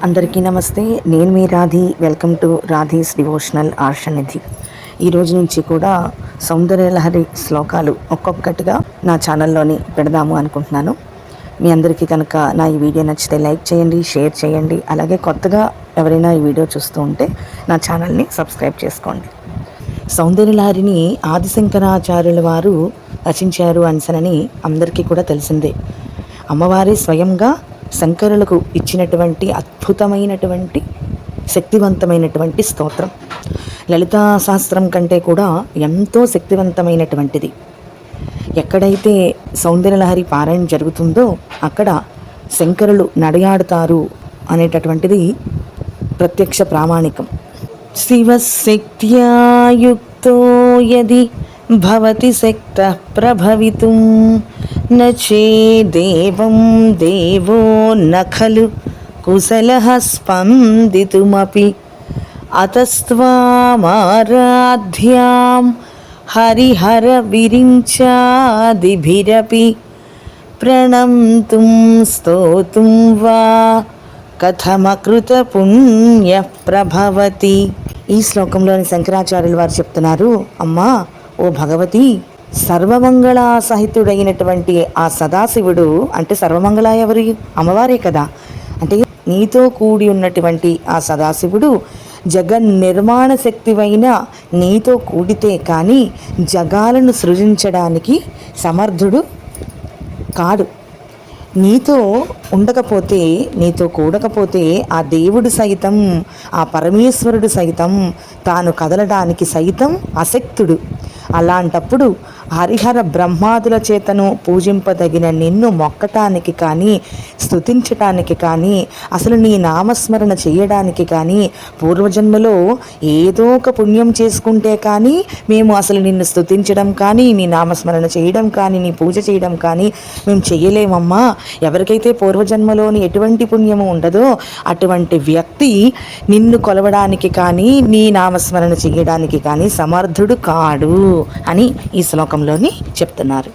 అందరికీ నమస్తే. నేను మీ Radhi. Welcome to Radhi's devotional Arshanidhi. ఈరోజు నుంచి కూడా సౌందర్యలహరి శ్లోకాలు ఒక్కొక్కటిగా నా ఛానల్లోని పెడదాము అనుకుంటున్నాను. మీ అందరికీ కనుక నా ఈ వీడియో నచ్చితే లైక్ చేయండి, షేర్ చేయండి. అలాగే కొత్తగా ఎవరైనా ఈ వీడియో చూస్తూ ఉంటే నా ఛానల్ని సబ్స్క్రైబ్ చేసుకోండి. సౌందర్యలహరిని ఆదిశంకరాచార్యుల వారు రచించారు అనిసనని అందరికీ కూడా తెలిసిందే. అమ్మవారి స్వయంగా శంకరులకు ఇచ్చినటువంటి అద్భుతమైనటువంటి శక్తివంతమైనటువంటి స్తోత్రం. లలితా శాస్త్రం కంటే కూడా ఎంతో శక్తివంతమైనటువంటిది. ఎక్కడైతే సౌందర్యలహరి పారాయణ జరుగుతుందో అక్కడ శంకరులు నడయాడుతారు అనేటటువంటిది ప్రత్యక్ష ప్రామాణికం. శివశక్త్యాయుక్తో యది భవతి శక్త ప్రభవితుం నచేదేవం దేవో నఖలు కుశలః స్పందితుమపి అతస్త్వామారాధ్యాం హరిహర విరించాదిభిరపి ప్రణంతుం స్తోతుం వా కథమకృత పుణ్య ప్రభవతి. ఈ శ్లోకంలోని శంకరాచార్యుల వారు చెప్తున్నారు, అమ్మా ఓ భగవతి, సర్వమంగళ సహితుడైనటువంటి ఆ సదాశివుడు, అంటే సర్వమంగళ ఎవరి? అమ్మవారే కదా. అంటే నీతో కూడి ఉన్నటువంటి ఆ సదాశివుడు జగన్నిర్మాణ శక్తివైన నీతో కూడితే కానీ జగాలను సృజించడానికి సమర్థుడు కాడు. నీతో ఉండకపోతే, నీతో కూడకపోతే ఆ దేవుడు సైతం, ఆ పరమేశ్వరుడు సైతం తాను కదలడానికి సైతం అశక్తుడు. అలాంటప్పుడు హరిహర బ్రహ్మాదుల చేతను పూజింపదగిన నిన్ను మొక్కటానికి కానీ, స్తుతించటానికి కానీ, అసలు నీ నామస్మరణ చేయడానికి కానీ, పూర్వజన్మలో ఏదో ఒక పుణ్యం చేసుకుంటే కానీ మేము అసలు నిన్ను స్తుతించడం కానీ, నీ నామస్మరణ చేయడం కానీ, నీ పూజ చేయడం కానీ మేము చేయలేమమ్మా. ఎవరికైతే పూర్వజన్మలోని ఎటువంటి పుణ్యము ఉండదో అటువంటి వ్యక్తి నిన్ను కొలవడానికి కానీ, నీ నామస్మరణ చేయడానికి కానీ సమర్థుడు కాడు అని ఈ శ్లోకంలోని చెప్తున్నారు.